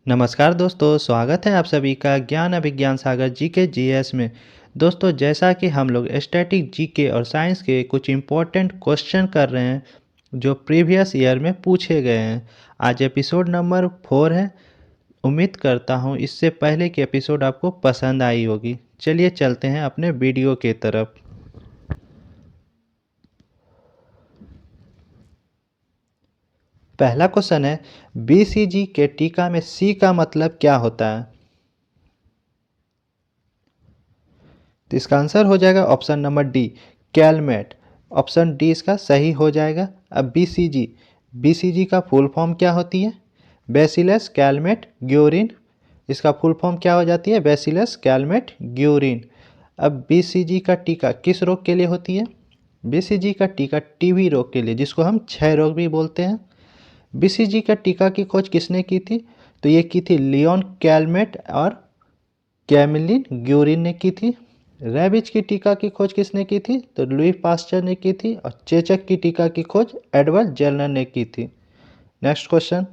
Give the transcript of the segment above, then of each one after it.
नमस्कार दोस्तों, स्वागत है आप सभी का ज्ञान अभिज्ञान सागर जीके जीएस में। दोस्तों, जैसा कि हम लोग स्टैटिक जीके और साइंस के कुछ इम्पोर्टेंट क्वेश्चन कर रहे हैं जो प्रीवियस ईयर में पूछे गए हैं। आज एपिसोड नंबर 4 है। उम्मीद करता हूँ इससे पहले की एपिसोड आपको पसंद आई होगी। चलिए चलते हैं अपने वीडियो के तरफ। पहला क्वेश्चन है, बीसीजी के टीका में सी का मतलब क्या होता है? तो इसका आंसर हो जाएगा option number D, Calmette. Option D इसका सही हो जाएगा। अब बीसीजी, बीसीजी का फुल फॉर्म क्या होती है? Bacillus Calmette Guérin. इसका फुल फॉर्म क्या हो जाती है? Bacillus Calmette Guérin. अब बीसीजी का टीका किस रोग के लिए होती है? बीसीजी का टीका टीबी रोग के लिए, जिसको हम क्षय रोग भी बोलते हैं। बीसीजी का टीका की खोज किसने की थी? तो ये की थी लियोन कैलमेट और कैमिलिन ग्यूरिन ने की थी। रेबीज की टीका की खोज किसने की थी? तो लुई पास्चर ने की थी। और चेचक की टीका की खोज एडवर्ड जेनर ने की थी। नेक्स्ट क्वेश्चन,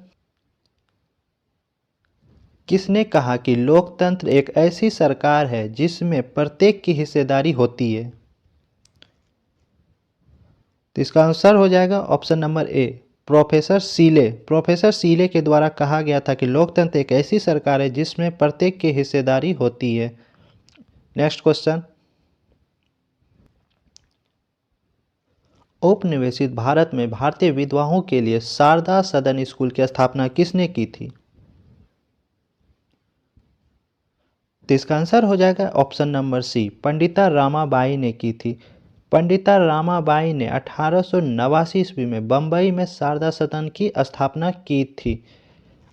किसने कहा कि लोकतंत्र एक ऐसी सरकार है जिसमें प्रत्येक की हिस्सेदारी होती है? तो इसका आंसर हो जाएगा option number A, professor Seeley. Professor Seeley के द्वारा कहा गया था कि लोकतंत्र एक ऐसी सरकार है जिसमें प्रत्येक की हिस्सेदारी होती है। नेक्स्ट क्वेश्चन, औपनिवेशित भारत में भारतीय विधवाओं के लिए शारदा सदन स्कूल की स्थापना किसने की थी? तो इसका आंसर हो जाएगा option number C, Pandita Ramabai ने की थी। पंडिता रामाबाई ने 1889 ईस्वी में बम्बई में शारदा सदन की स्थापना की थी।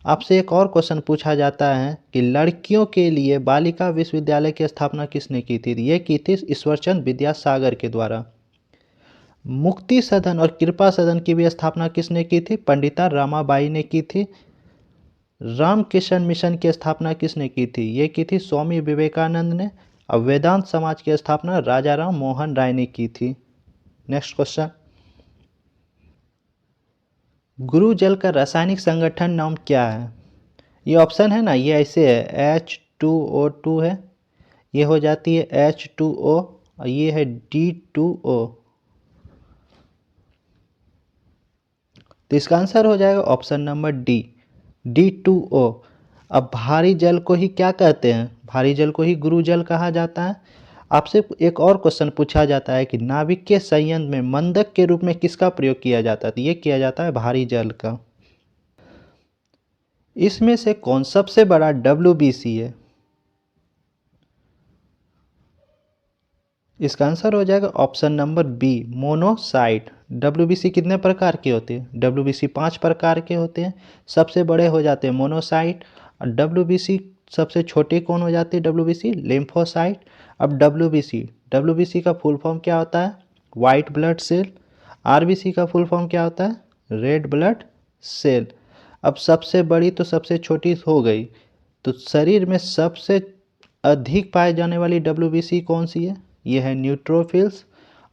आपसे एक और क्वेश्चन पूछा जाता है कि लड़कियों के लिए बालिका विश्वविद्यालय की स्थापना किसने की थी? ये की थी ईश्वरचंद विद्यासागर के द्वारा। मुक्ति सदन और कृपा सदन की भी स्थापना किसने की थी? पंडिता रामाबाई ने की थी। रामकृष्ण मिशन की स्थापना किसने की थी? ये की थी स्वामी विवेकानंद ने। और वेदांत समाज की स्थापना राजा राम मोहन राय ने की थी। नेक्स्ट क्वेश्चन, गुरु जल का रासायनिक संगठन नाम क्या है? ये ऑप्शन है ना, ये ऐसे है, H2O2 है, ये हो जाती है H2O और ये है D2O। तो इसका आंसर हो जाएगा ऑप्शन नंबर डी, D2O। अब भारी जल को ही क्या कहते हैं? भारी जल को ही गुरु जल कहा जाता है। आपसे एक और क्वेश्चन पूछा जाता है कि नाभिकीय संयंत्र में मंदक के रूप में किसका प्रयोग किया जाता है? तो ये किया जाता है भारी जल का। इसमें से कौन सबसे बड़ा WBC है? इसका आंसर हो जाएगा option number B, monocyte. WBC कितने प्रकार के होते हैं? WBC 5 प्रकार के होते हैं। सबसे बड़े हो जाते हैं मोनोसाइट। और WBC सबसे छोटे कौन हो जाते हैं? WBC lymphocyte. अब WBC का फुल फॉर्म क्या होता है? White blood cell. RBC का फुल फॉर्म क्या होता है? Red blood cell. अब सबसे बड़ी तो सबसे छोटी हो गई, तो शरीर में सबसे अधिक पाए जाने वाली WBC कौन सी है? ये है न्यूट्रोफिल्स।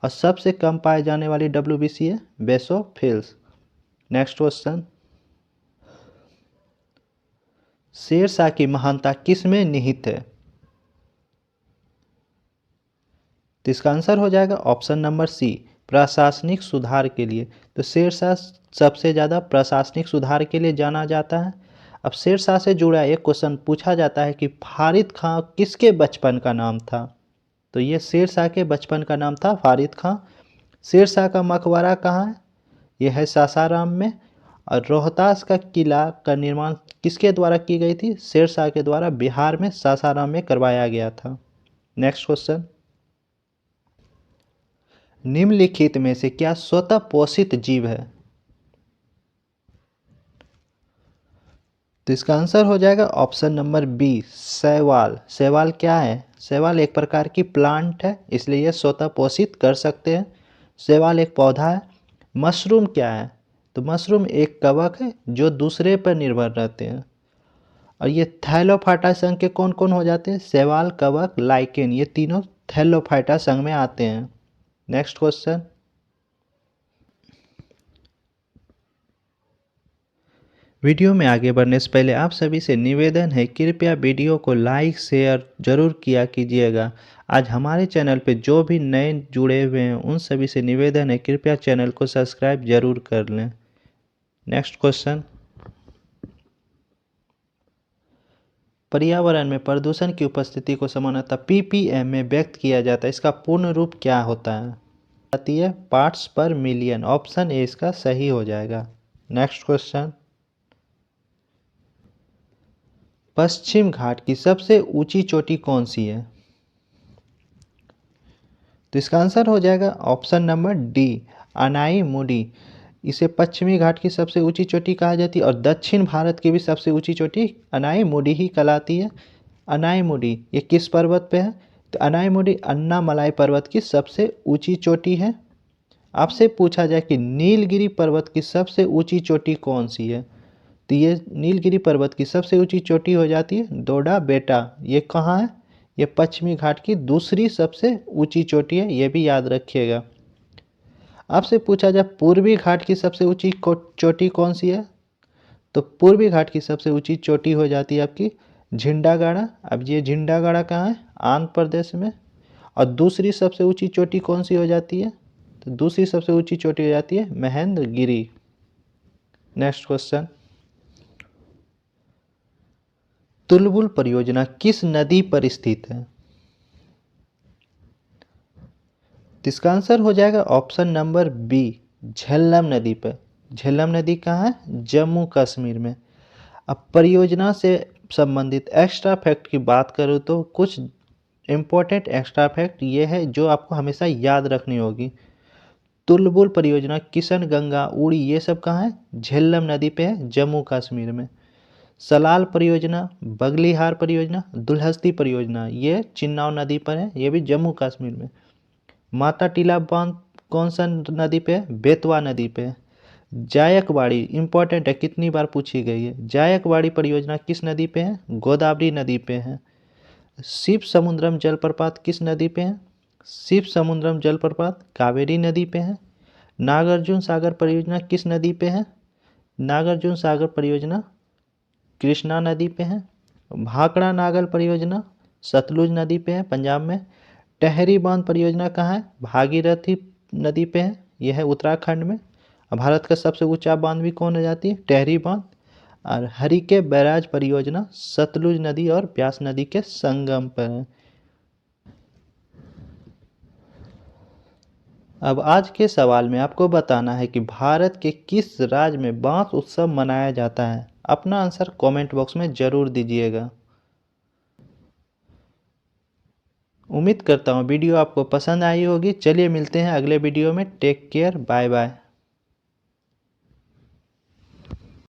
और सबसे कम पाए जाने वाली WBC है बेसोफिल्स। नेक्स्ट क्वेश्चन, शेरशाह की महानता किस में निहित है? तो इसका आंसर हो जाएगा ऑप्शन नंबर सी, प्रशासनिक सुधार के लिए। तो शेरशाह सबसे ज़्यादा प्रशासनिक सुधार के लिए जाना जाता है। अब शेरशाह से जुड़ा एक क्वेश्चन पूछा जाता है कि फारिद खां किसके बचपन का नाम था? तो ये शेरशाह के बचपन का नाम था फारिद खां। शेरशाह का मकबरा कहाँ है? यह है सासाराम में। और रोहतास का किला का निर्माण किसके द्वारा की गई थी? शेरशाह के द्वारा बिहार में सासाराम में करवाया गया था। नेक्स्ट क्वेश्चन, निम्नलिखित में से क्या स्वतः पोषित जीव है? तो इसका आंसर हो जाएगा ऑप्शन नंबर बी, शैवाल। शैवाल क्या है? शैवाल एक प्रकार की प्लांट है, इसलिए ये स्वतः पोषित कर सकते हैं। शैवाल एक पौधा है। मशरूम क्या है? तो मशरूम एक कवक है जो दूसरे पर निर्भर रहते हैं। और ये थैलोफाइटा संघ के कौन कौन हो जाते हैं? शैवाल, कवक, लाइकेन, ये तीनों थैलोफाइटा संघ में आते हैं। नेक्स्ट क्वेश्चन, वीडियो में आगे बढ़ने से पहले आप सभी से निवेदन है, कृपया वीडियो को लाइक शेयर जरूर किया कीजिएगा। आज हमारे चैनल पे जो भी नए जुड़े हुए हैं उन सभी से निवेदन है, कृपया चैनल को सब्सक्राइब जरूर कर लें। नेक्स्ट क्वेश्चन, पर्यावरण में प्रदूषण की उपस्थिति को सामान्यतः ppm में व्यक्त किया जाता है, इसका पूर्ण रूप क्या होता है? आती है पार्ट्स पर मिलियन। ऑप्शन ए इसका सही हो जाएगा। नेक्स्ट क्वेश्चन, पश्चिम घाट की सबसे ऊंची चोटी कौन सी है? तो इसका आंसर हो जाएगा ऑप्शन नंबर डी, अनाईमुडी। इसे पश्चिमी घाट की सबसे ऊंची चोटी कहा जाती है और दक्षिण भारत की भी सबसे ऊंची चोटी अनाईमुडी ही कहलाती है। अनाईमुडी ये किस पर्वत पे है? तो अनाईमुडी अन्नामलाई पर्वत की सबसे ऊंची चोटी है। आपसे पूछा जाए कि नीलगिरी पर्वत की सबसे ऊंची चोटी कौन सी है, तो ये नीलगिरी पर्वत की सबसे ऊंची चोटी हो जाती है डोडा बेटा। ये कहाँ है? ये पश्चिमी घाट की दूसरी सबसे ऊंची चोटी है, ये भी याद रखिएगा। आपसे पूछा जाए पूर्वी घाट की सबसे ऊंची चोटी कौन सी है, तो पूर्वी घाट की सबसे ऊंची चोटी हो जाती है आपकी झिंडागाड़ा। अब ये झिंडागाड़ा कहाँ है? आंध्र प्रदेश में। और दूसरी सबसे ऊंची चोटी कौन सी हो जाती है? तो दूसरी सबसे ऊंची चोटी हो जाती है महेंद्रगिरी। नेक्स्ट क्वेश्चन, तुलबुल परियोजना किस नदी पर स्थित है? तो इसका आंसर हो जाएगा ऑप्शन नंबर बी, झेलम नदी पर। झेलम नदी कहाँ है? जम्मू कश्मीर में। अब परियोजना से संबंधित एक्स्ट्रा फैक्ट की बात करूँ तो कुछ इम्पोर्टेंट एक्स्ट्रा फैक्ट ये है जो आपको हमेशा याद रखनी होगी। तुलबुल परियोजना, किशन गंगा, उड़ी, ये सब कहाँ है? झेलम नदी पे है, जम्मू कश्मीर में। सलाल परियोजना, बगलीहार परियोजना, दुलहस्ती परियोजना, ये चिन्नाव नदी पर है, ये भी जम्मू कश्मीर में। माता टीला बांध कौन सा नदी पे है? बेतवा नदी पे है। जायकवाड़ी इंपॉर्टेंट है, कितनी बार पूछी गई है। जायकवाड़ी परियोजना किस नदी पे है? गोदावरी नदी पे है। शिव समुद्रम जलप्रपात किस नदी पे है? शिव समुद्रम जलप्रपात कावेरी नदी पे है। नागार्जुन सागर परियोजना किस नदी पे है? नागार्जुन सागर परियोजना कृष्णा नदी पे है। भाखड़ा नागल परियोजना सतलुज नदी पे है, पंजाब में। टहरी बांध परियोजना कहाँ है? भागीरथी नदी पे है, यह है उत्तराखंड में। भारत का सबसे ऊंचा बांध भी कौन हो जाती है? टहरी बांध। और हरिके बैराज परियोजना सतलुज नदी और ब्यास नदी के संगम पर है। अब आज के सवाल में आपको बताना है कि भारत के किस राज्य में बांस उत्सव मनाया जाता है। अपना आंसर कमेंट बॉक्स में जरूर दीजिएगा। उम्मीद करता हूँ वीडियो आपको पसंद आई होगी। चलिए मिलते हैं अगले वीडियो में। Take care, bye bye.